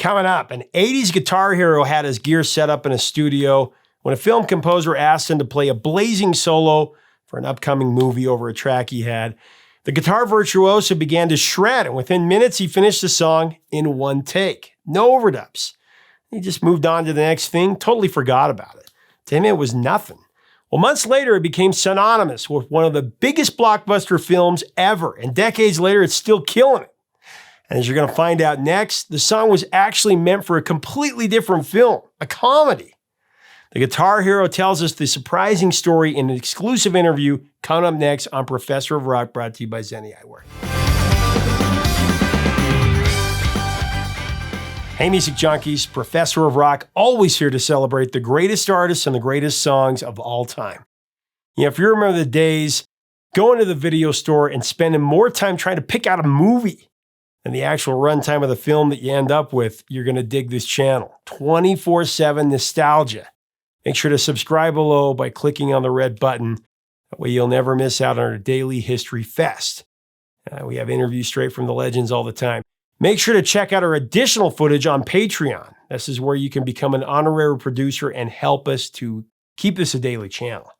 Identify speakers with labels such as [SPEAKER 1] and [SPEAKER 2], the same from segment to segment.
[SPEAKER 1] Coming up, an 80s guitar hero had his gear set up in a studio when a film composer asked him to play a blazing solo for an upcoming movie over a track he had. The guitar virtuoso began to shred, and within minutes, he finished the song in one take. No overdubs. He just moved on to the next thing, totally forgot about it. To him, it was nothing. Well, months later, it became synonymous with one of the biggest blockbuster films ever, and decades later, it's still killing it. And as you're going to find out next, the song was actually meant for a completely different film, a comedy. The guitar hero tells us the surprising story in an exclusive interview coming up next on Professor of Rock, brought to you by Zenni Eyewear. Hey, music junkies, Professor of Rock, always here to celebrate the greatest artists and the greatest songs of all time. You know, if you remember the days going to the video store and spending more time trying to pick out a movie than the actual runtime of the film that you end up with, you're going to dig this channel. 24/7 nostalgia. Make sure to subscribe below by clicking on the red button. That way you'll never miss out on our daily history fest. We have interviews straight from the legends all the time. Make sure to check out our additional footage on Patreon. This is where you can become an honorary producer and help us to keep this a daily channel.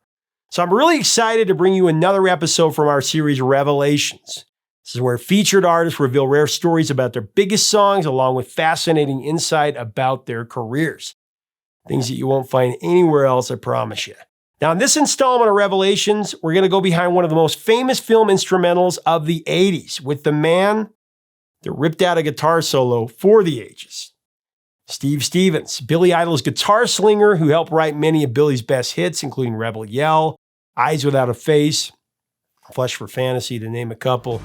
[SPEAKER 1] So I'm really excited to bring you another episode from our series Revelations. This is where featured artists reveal rare stories about their biggest songs along with fascinating insight about their careers. Things that you won't find anywhere else, I promise you. Now, in this installment of Revelations, we're going to go behind one of the most famous film instrumentals of the 80s with the man that ripped out a guitar solo for the ages. Steve Stevens, Billy Idol's guitar slinger who helped write many of Billy's best hits, including Rebel Yell, Eyes Without a Face, Flesh for Fantasy, to name a couple.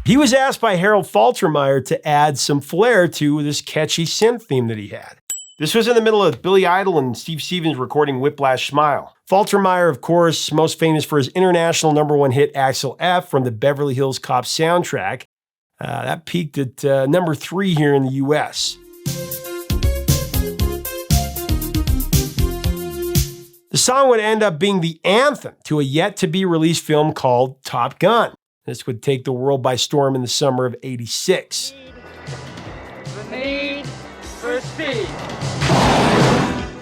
[SPEAKER 1] He was asked by Harold Faltermeyer to add some flair to this catchy synth theme that he had. This was in the middle of Billy Idol and Steve Stevens recording Whiplash Smile. Faltermeyer, of course, most famous for his international #1 hit Axel F from the Beverly Hills Cop soundtrack. That peaked at number 3 here in the US. The song would end up being the anthem to a yet-to-be-released film called Top Gun. This would take the world by storm in the summer of '86.
[SPEAKER 2] The need for speed.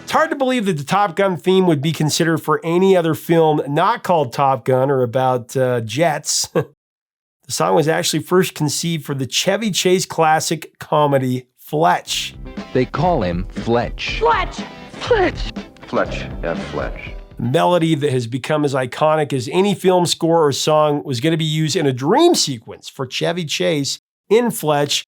[SPEAKER 1] It's hard to believe that the Top Gun theme would be considered for any other film not called Top Gun or about jets. The song was actually first conceived for the Chevy Chase classic comedy Fletch.
[SPEAKER 3] They call him Fletch.
[SPEAKER 2] Fletch! Fletch!
[SPEAKER 4] Fletch, F. Fletch.
[SPEAKER 1] The melody that has become as iconic as any film score or song was going to be used in a dream sequence for Chevy Chase in Fletch.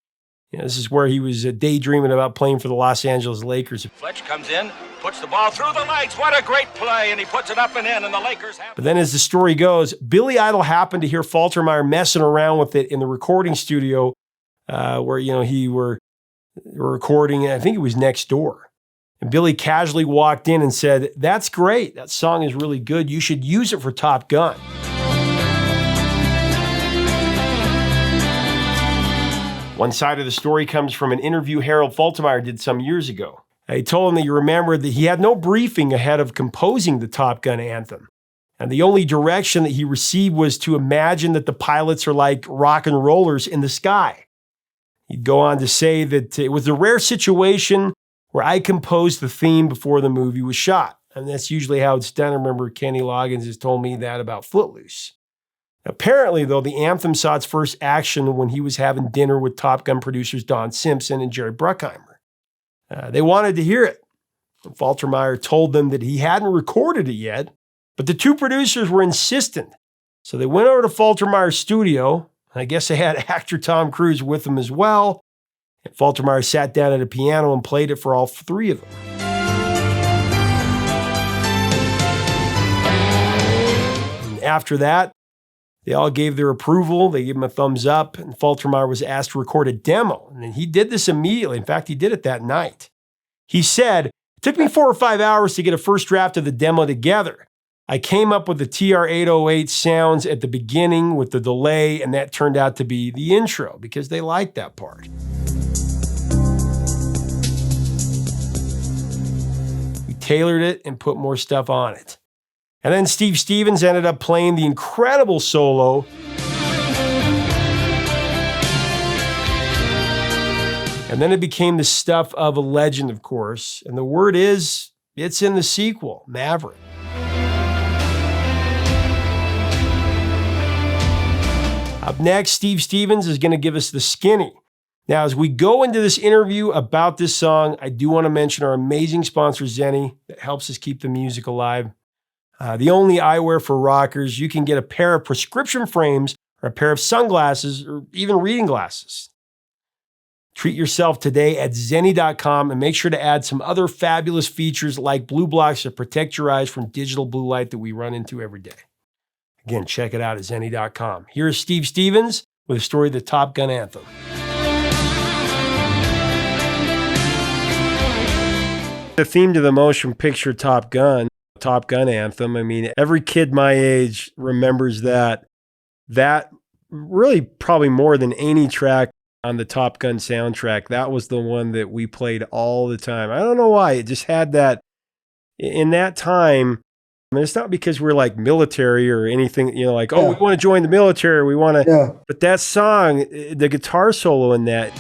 [SPEAKER 1] You know, this is where he was daydreaming about playing for the Los Angeles Lakers.
[SPEAKER 5] Fletch comes in, puts the ball through the legs. What a great play, and he puts it up and in, and the Lakers have...
[SPEAKER 1] But then as the story goes, Billy Idol happened to hear Faltermeyer messing around with it in the recording studio where, you know, he were recording, I think it was next door. And Billy casually walked in and said, "That's great. That song is really good. You should use it for Top Gun." One side of the story comes from an interview Harold Faltermeyer did some years ago. He told him that he remembered that he had no briefing ahead of composing the Top Gun anthem. And the only direction that he received was to imagine that the pilots are like rock and rollers in the sky. He'd go on to say that it was a rare situation where I composed the theme before the movie was shot. And that's usually how it's done. I remember Kenny Loggins has told me that about Footloose. Apparently, though, the anthem saw its first action when he was having dinner with Top Gun producers Don Simpson and Jerry Bruckheimer. They wanted to hear it. And Faltermeyer told them that he hadn't recorded it yet, but the two producers were insistent. So they went over to Faltermeyer's studio. I guess they had actor Tom Cruise with them as well. And Faltermeyer sat down at a piano and played it for all 3 of them. And after that, they all gave their approval. They gave him a thumbs up, and Faltermeyer was asked to record a demo. And he did this immediately. In fact, he did it that night. He said, "It took me 4 or 5 hours to get a first draft of the demo together. I came up with the TR-808 sounds at the beginning with the delay, and that turned out to be the intro because they liked that part." tailored it and put more stuff on it. And then Steve Stevens ended up playing the incredible solo. And then it became the stuff of a legend, of course. And the word is, it's in the sequel, Maverick. Up next, Steve Stevens is going to give us the Skinny. Now, as we go into this interview about this song, I do want to mention our amazing sponsor, Zenni, that helps us keep the music alive. The only eyewear for rockers. You can get a pair of prescription frames or a pair of sunglasses or even reading glasses. Treat yourself today at Zenni.com and make sure to add some other fabulous features like blue blocks to protect your eyes from digital blue light that we run into every day. Again, check it out at Zenni.com. Here's Steve Stevens with a story of the Top Gun anthem. The theme to the motion picture Top Gun anthem, I mean, every kid my age remembers that. That really probably more than any track on the Top Gun soundtrack, that was the one that we played all the time. I don't know why. It just had that in that time. I mean, it's not because we're like military or anything, we want to join the military. We want to, but that song, the guitar solo in that,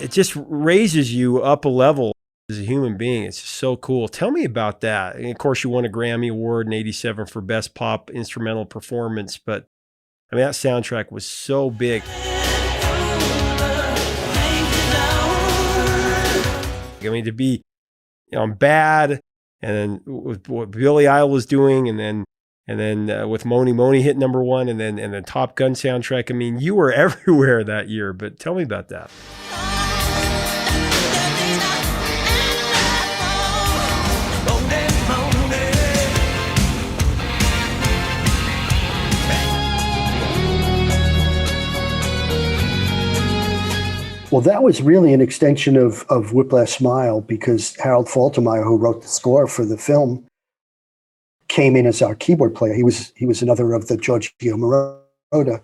[SPEAKER 1] it just raises you up a level as a human being. It's just so cool. Tell me about that. And of course, you won a Grammy Award in '87 for Best Pop Instrumental Performance, but I mean, that soundtrack was so big. I mean, to be Bad, and then with what Billy Idol was doing, and then with Moni Moni hit number one, and then Top Gun soundtrack. I mean, you were everywhere that year, but tell me about that.
[SPEAKER 6] Well, that was really an extension of Whiplash Smile, because Harold Faltermeyer, who wrote the score for the film, came in as our keyboard player. He was another of the Giorgio Moroder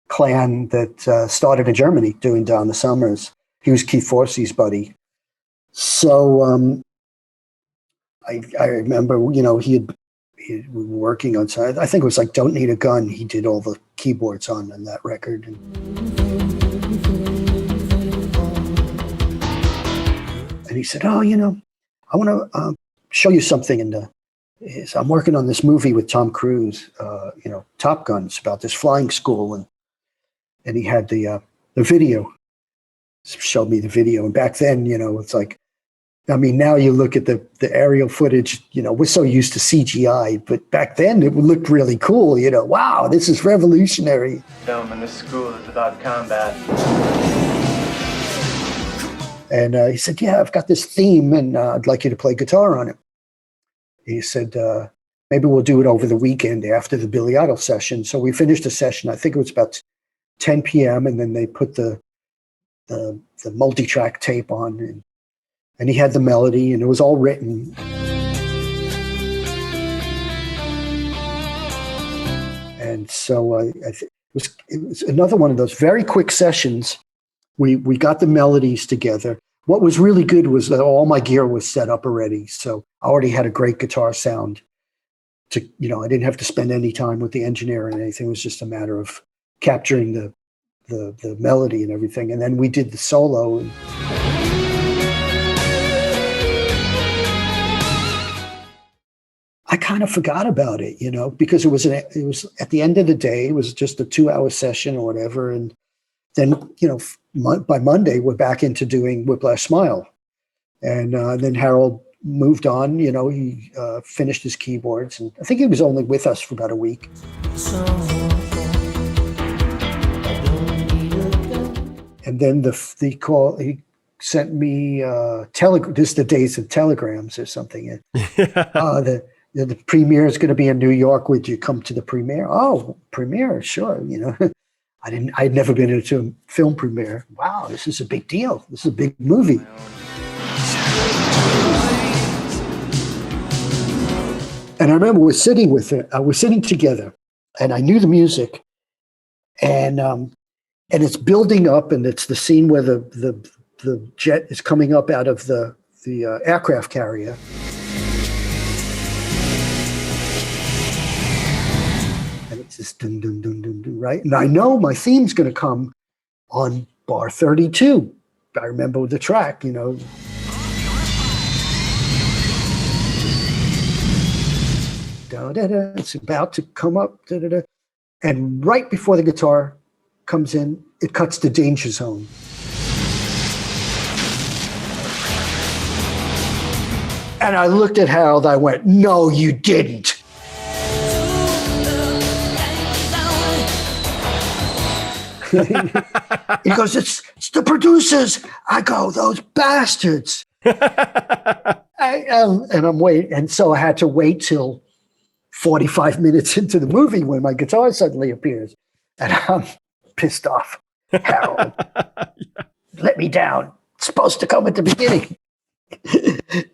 [SPEAKER 6] clan that started in Germany doing Down the Summers. He was Keith Forsey's buddy. So I remember, we were working on side. I think it was like Don't Need a Gun. He did all the keyboards on that record. And he said, I want to show you something. And I'm working on this movie with Tom Cruise, Top Gun. It's about this flying school. And he had the video, showed me the video. And back then, it's like, I mean, now you look at the aerial footage, we're so used to CGI, but back then it looked really cool. Wow, this is revolutionary.
[SPEAKER 7] Film in this school is about combat.
[SPEAKER 6] And he said, yeah, I've got this theme and I'd like you to play guitar on it. He said, maybe we'll do it over the weekend after the Billy Idol session. So we finished the session. I think it was about 10 p.m. And then they put the multi-track tape on and he had the melody and it was all written. And so it was another one of those very quick sessions. We got the melodies together. What was really good was that all my gear was set up already. So I already had a great guitar sound. I didn't have to spend any time with the engineer or anything. It was just a matter of capturing the melody and everything. And then we did the solo. I kind of forgot about it, because it was at the end of the day, it was just a 2-hour session or whatever. And then, by Monday, we're back into doing Whiplash Smile. And then Harold moved on, he finished his keyboards. And I think he was only with us for about a week. And then he sent me, this is the days of telegrams or something. The premiere is going to be in New York. Would you come to the premiere? Oh, premiere, sure. I'd never been into a film premiere. Wow, this is a big deal. This is a big movie. And I remember we're sitting together, and I knew the music, and it's building up, and it's the scene where the jet is coming up out of the aircraft carrier. And it's just dun, dun, dun, dun, dun, right? And I know my theme's going to come on bar 32. I remember the track, you know. Da, da, da, it's about to come up. Da, da, da. And right before the guitar comes in, it cuts to Danger Zone. And I looked at Harold, I went, no, you didn't. He goes, it's the producers. I go, those bastards. And I'm waiting. And so I had to wait till 45 minutes into the movie when my guitar suddenly appears. And I'm pissed off. Harold, let me down. It's supposed to come at the beginning.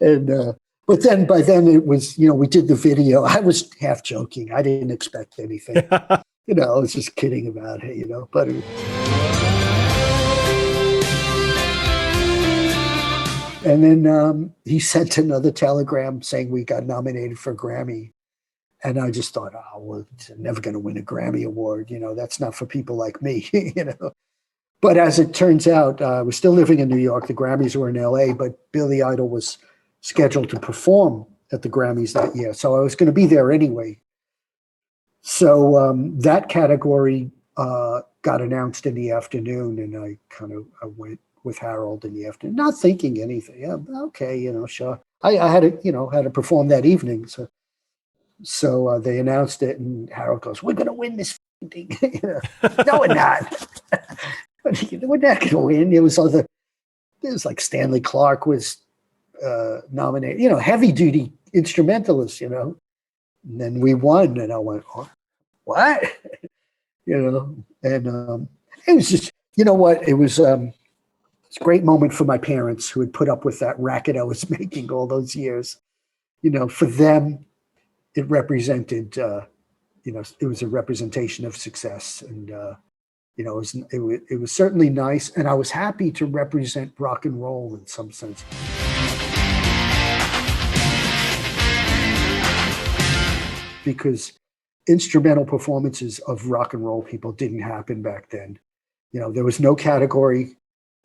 [SPEAKER 6] And but then by then it was, you know, we did the video. I was half joking. I didn't expect anything. You know, I was just kidding about it, you know. But and then he sent another telegram saying we got nominated for a Grammy. And I just thought, oh, we're never going to win a Grammy award. You know, that's not for people like me, you know. But as it turns out, we're still living in New York. The Grammys were in LA, but Billy Idol was scheduled to perform at the Grammys that year. So I was going to be there anyway. So that category got announced in the afternoon, and I went with Harold in the afternoon, not thinking anything. Yeah, okay, you know, sure. I had to perform that evening. So they announced it, and Harold goes, "We're going to win this thing." You know, no, we're not. We're not going to win. It was like Stanley Clarke was nominated, you know, heavy duty instrumentalist, you know. And then we won, and I went, oh, what? You know, and it was just, you know what? It was a great moment for my parents who had put up with that racket I was making all those years. You know, for them, it represented, you know, it was a representation of success, and you know, it was certainly nice, and I was happy to represent rock and roll in some sense. Because instrumental performances of rock and roll people didn't happen back then. You know, there was no category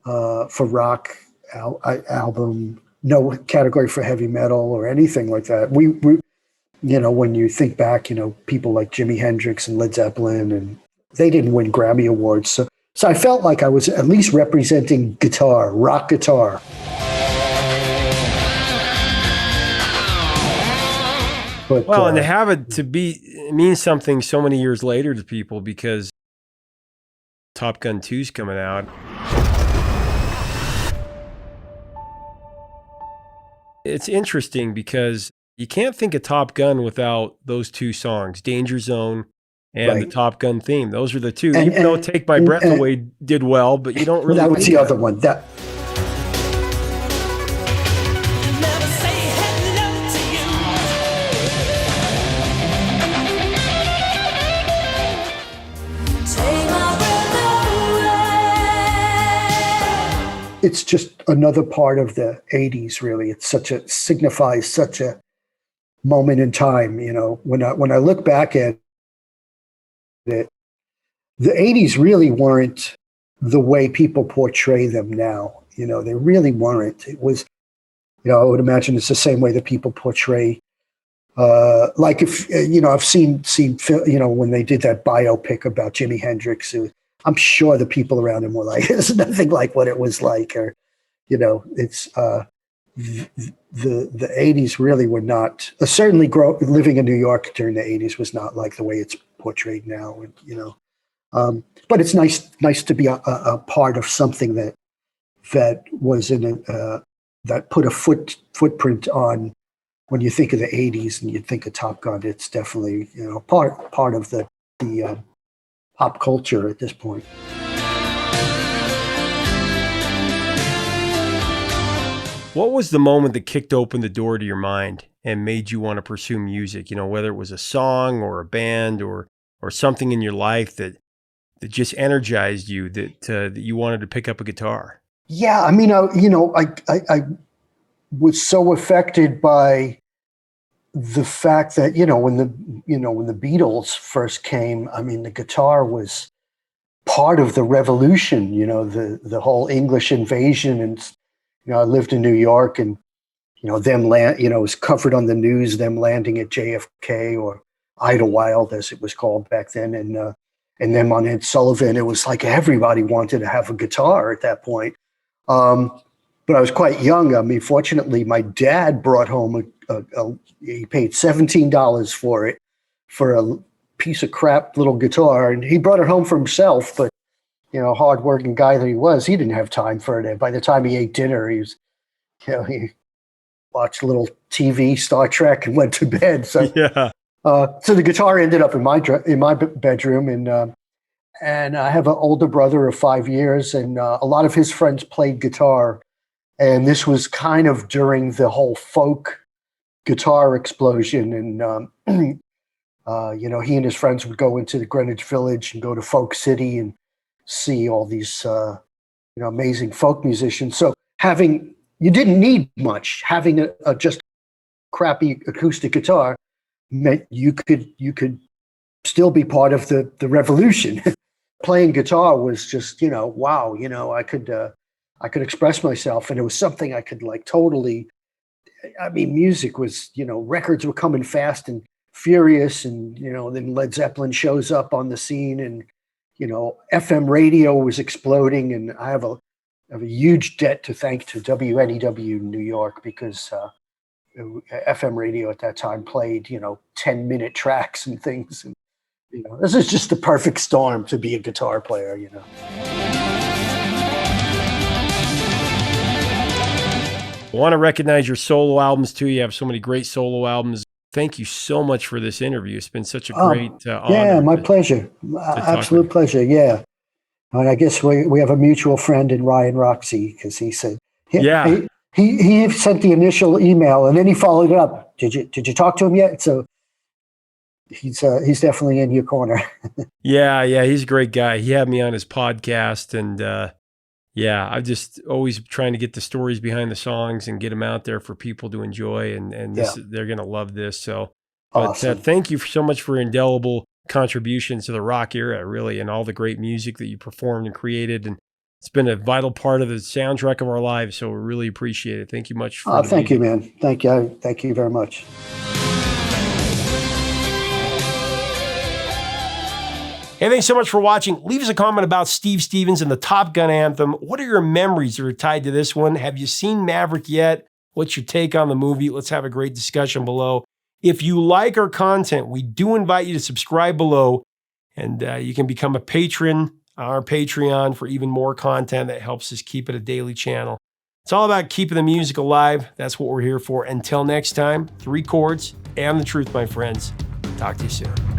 [SPEAKER 6] for rock album, no category for heavy metal or anything like that. We, you know, when you think back, you know, people like Jimi Hendrix and Led Zeppelin, and they didn't win Grammy Awards. So I felt like I was at least representing guitar, rock guitar. But,
[SPEAKER 1] well, and to have it it means something so many years later to people, because Top Gun 2's coming out. It's interesting because you can't think of Top Gun without those two songs, Danger Zone and the Top Gun theme. Those are the two. Even though Take My Breath Away did well, but you don't really.
[SPEAKER 6] That was the other one. It's just another part of the 80s, really. It signifies such a moment in time, you know. When I look back at it, the 80s really weren't the way people portray them now. You know, they really weren't. It was, you know, I would imagine it's the same way that people portray, like if, you know, I've seen, you know, when they did that biopic about Jimi Hendrix, I'm sure the people around him were like, it's nothing like what it was like, or, you know, it's the 80s really were not, certainly living in New York during the 80s was not like the way it's portrayed now, and, you know, but it's nice to be a part of something that was that put a footprint on. When you think of the 80s and you think of Top Gun, it's definitely, you know, part of the pop culture at this point.
[SPEAKER 1] What was the moment that kicked open the door to your mind and made you want to pursue music? You know, whether it was a song or a band or something in your life that just energized you, that you wanted to pick up a guitar?
[SPEAKER 6] Yeah, I mean, I was so affected by the fact that, when the Beatles first came, I mean, the guitar was part of the revolution, the whole English invasion. And, I lived in New York, and, it was covered on the news, them landing at JFK or Idlewild, as it was called back then. And then on Ed Sullivan, it was like everybody wanted to have a guitar at that point. But I was quite young. I mean, fortunately, my dad brought home he paid $17 for it, for a piece of crap little guitar. And he brought it home for himself. But, hardworking guy that he was, he didn't have time for it. By the time he ate dinner, he watched a little TV, Star Trek, and went to bed. So,
[SPEAKER 1] Yeah.
[SPEAKER 6] So the guitar ended up in my bedroom, and I have an older brother of 5 years, and a lot of his friends played guitar. And this was kind of during the whole folk guitar explosion. And, he and his friends would go into the Greenwich Village and go to Folk City and see all these, amazing folk musicians. So you didn't need much. Having a just crappy acoustic guitar meant you could still be part of the revolution. Playing guitar was just, wow, I could express myself, and it was something I could totally. I mean, music was, records were coming fast and furious, and then Led Zeppelin shows up on the scene, and FM radio was exploding, and I have a huge debt to thank to WNEW New York, because FM radio at that time played 10-minute tracks and things, and this is just the perfect storm to be a guitar player.
[SPEAKER 1] I want to recognize your solo albums too. You have so many great solo albums. Thank you so much for this interview. It's been such a great honor.
[SPEAKER 6] Yeah, my pleasure. Absolute pleasure. Yeah. And I guess we have a mutual friend in Ryan Roxy, because he said, he sent the initial email, and then he followed it up. Did you talk to him yet? So he's definitely in your corner.
[SPEAKER 1] Yeah, he's a great guy. He had me on his podcast, and I'm just always trying to get the stories behind the songs and get them out there for people to enjoy, and they're going to love this. So,
[SPEAKER 6] awesome.
[SPEAKER 1] But thank you so much for indelible contributions to the rock era, really, and all the great music that you performed and created. And it's been a vital part of the soundtrack of our lives. So we really appreciate it. Thank you much.
[SPEAKER 6] Thank you, man. Thank you. Thank you very much.
[SPEAKER 1] Hey, thanks so much for watching. Leave us a comment about Steve Stevens and the Top Gun anthem. What are your memories that are tied to this one? Have you seen Maverick yet? What's your take on the movie? Let's have a great discussion below. If you like our content, we do invite you to subscribe below, and you can become a patron on our Patreon for even more content that helps us keep it a daily channel. It's all about keeping the music alive. That's what we're here for. Until next time, 3 chords and the truth, my friends. Talk to you soon.